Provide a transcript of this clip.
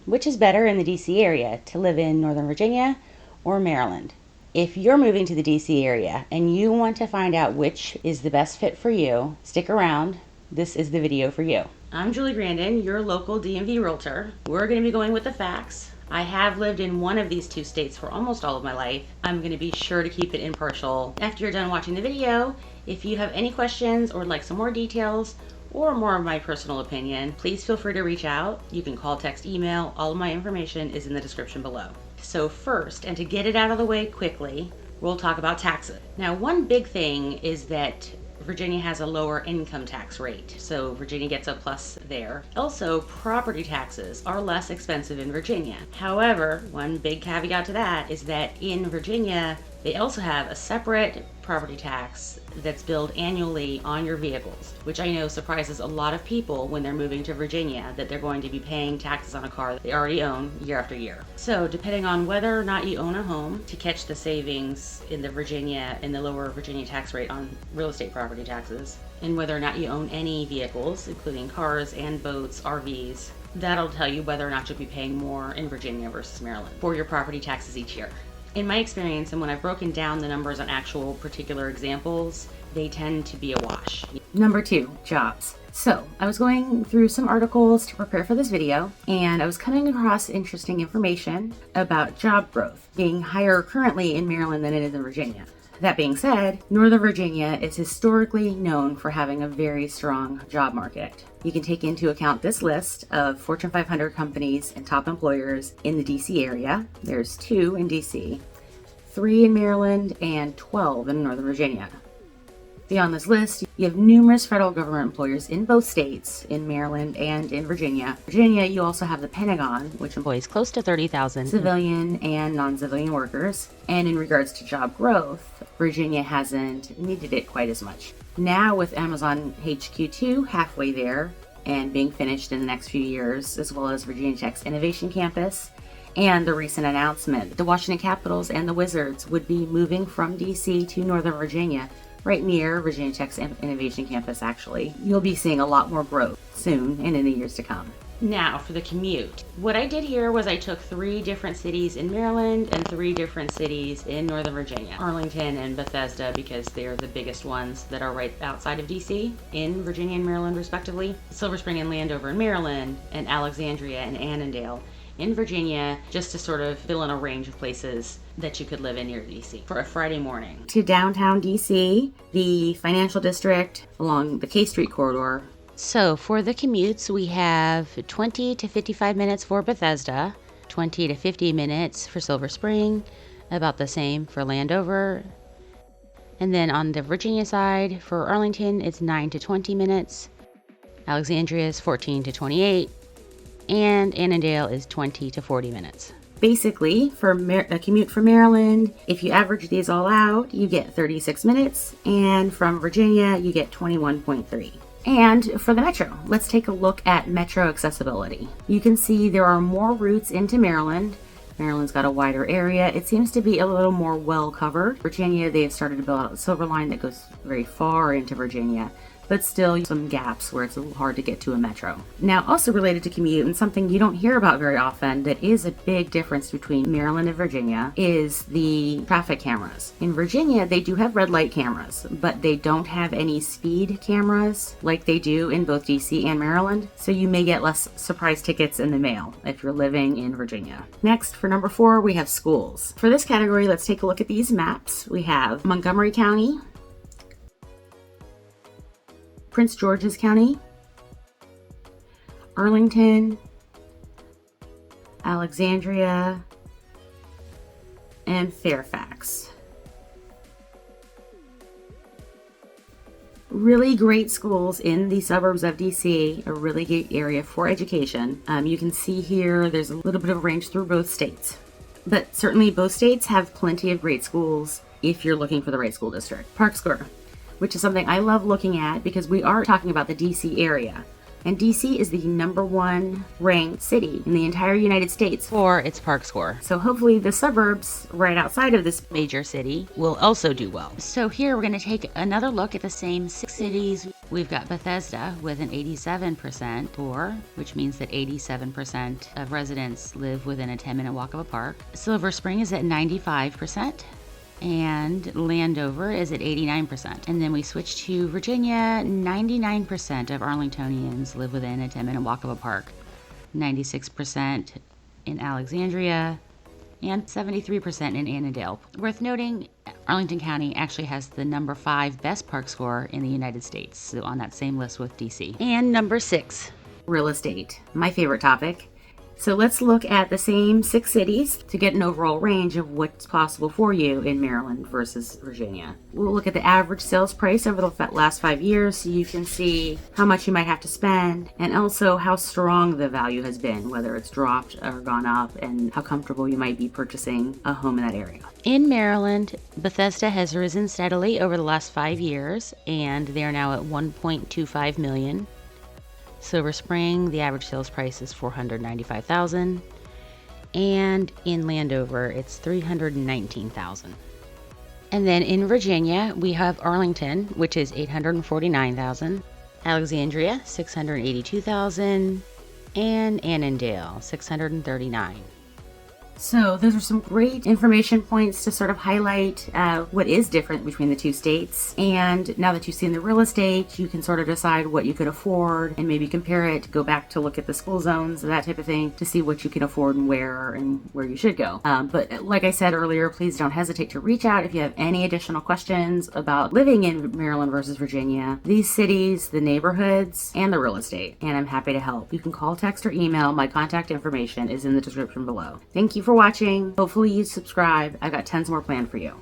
which is better in the DC area, to live in Northern Virginia or Maryland? If you're moving to the DC area and you want to find out which is the best fit for you, stick around. This is the video for you. I'm Julie Grandon, your local DMV realtor. We're going to be going with the facts. I have lived in one of these two states for almost all of my life. I'm going to be sure to keep it impartial. After you're done watching the video, if you have any questions or would like some more details or more of my personal opinion, please feel free to reach out. You can call, text, email. All of my information is in the description below. So first, and to get it out of the way quickly, we'll talk about taxes. Now, one big thing is that Virginia has a lower income tax rate, so Virginia gets a plus there. Also, property taxes are less expensive in Virginia. However, one big caveat to that is that in Virginia, they also have a separate property tax that's billed annually on your vehicles, which I know surprises a lot of people when they're moving to Virginia, that they're going to be paying taxes on a car that they already own year after year. So depending on whether or not you own a home, to catch the savings in the lower Virginia tax rate on real estate property taxes, and whether or not you own any vehicles, including cars and boats, RVs, that'll tell you whether or not you'll be paying more in Virginia versus Maryland for your property taxes each year. In my experience, and when I've broken down the numbers on actual particular examples, they tend to be a wash. Number 2, jobs. So I was going through some articles to prepare for this video, and I was coming across interesting information about job growth being higher currently in Maryland than it is in Virginia. That being said, Northern Virginia is historically known for having a very strong job market. You can take into account this list of Fortune 500 companies and top employers in the DC area. There's 2 in DC, 3 in Maryland, and 12 in Northern Virginia. Beyond this list, you have numerous federal government employers in both states, in Maryland and in Virginia. Virginia, you also have the Pentagon, which employs close to 30,000 civilian and non-civilian workers. And in regards to job growth, Virginia hasn't needed it quite as much. Now with Amazon HQ2 halfway there and being finished in the next few years, as well as Virginia Tech's Innovation Campus, and the recent announcement, the Washington Capitals and the Wizards would be moving from DC to Northern Virginia, right near Virginia Tech's Innovation Campus actually. You'll be seeing a lot more growth soon and in the years to come. Now for the commute. What I did here was I took 3 different cities in Maryland and 3 different cities in Northern Virginia. Arlington and Bethesda, because they're the biggest ones that are right outside of DC, in Virginia and Maryland respectively. Silver Spring and Landover in Maryland, and Alexandria and Annandale in Virginia, just to sort of fill in a range of places that you could live in near DC for a Friday morning. To downtown DC, the financial district along the K Street corridor. So for the commutes, we have 20 to 55 minutes for Bethesda, 20 to 50 minutes for Silver Spring, about the same for Landover. And then on the Virginia side, for Arlington, it's 9 to 20 minutes. Alexandria is 14 to 28. And Annandale is 20 to 40 minutes. Basically, for a commute from Maryland, if you average these all out, you get 36 minutes, and from Virginia, you get 21.3. And for the metro, let's take a look at metro accessibility. You can see there are more routes into Maryland. Maryland's got a wider area. It seems to be a little more well covered. Virginia, they've started to build out a Silver Line that goes very far into Virginia, but still some gaps where it's a little hard to get to a metro. Now, also related to commute, and something you don't hear about very often that is a big difference between Maryland and Virginia, is the traffic cameras. In Virginia, they do have red light cameras, but they don't have any speed cameras like they do in both DC and Maryland, so you may get less surprise tickets in the mail if you're living in Virginia. Next, for number 4, we have schools. For this category, let's take a look at these maps. We have Montgomery County, Prince George's County, Arlington, Alexandria, and Fairfax. Really great schools in the suburbs of DC, a really great area for education. You can see here there's a little bit of range through both states, but certainly both states have plenty of great schools if you're looking for the right school district. Park Square, which is something I love looking at because we are talking about the DC area. And DC is the #1 ranked city in the entire United States for its park score. So hopefully the suburbs right outside of this major city will also do well. So here we're going to take another look at the same 6 cities. We've got Bethesda with an 87% score, which means that 87% of residents live within a 10-minute walk of a park. Silver Spring is at 95%. And Landover is at 89%. And then we switch to Virginia. 99% of Arlingtonians live within a 10-minute walk of a park. 96% in Alexandria, and 73% in Annandale. Worth noting, Arlington County actually has the #5 best park score in the United States, so on that same list with DC. And number 6, real estate, my favorite topic. So let's look at the same 6 cities to get an overall range of what's possible for you in Maryland versus Virginia. We'll look at the average sales price over the last 5 years so you can see how much you might have to spend and also how strong the value has been, whether it's dropped or gone up, and how comfortable you might be purchasing a home in that area. In Maryland, Bethesda has risen steadily over the last 5 years, and they are now at $1.25 million. Silver Spring, the average sales price is $495,000, and in Landover, it's $319,000. And then in Virginia, we have Arlington, which is $849,000, Alexandria, $682,000, and Annandale, $639,000. So those are some great information points to sort of highlight what is different between the 2 states. And now that you've seen the real estate, you can sort of decide what you could afford and maybe compare it, go back to look at the school zones, that type of thing, to see what you can afford and where you should go. But like I said earlier, please don't hesitate to reach out if you have any additional questions about living in Maryland versus Virginia, these cities, the neighborhoods, and the real estate. And I'm happy to help. You can call, text, or email. My contact information is in the description below. Thank you for watching. Hopefully you subscribe. I've got tons more planned for you.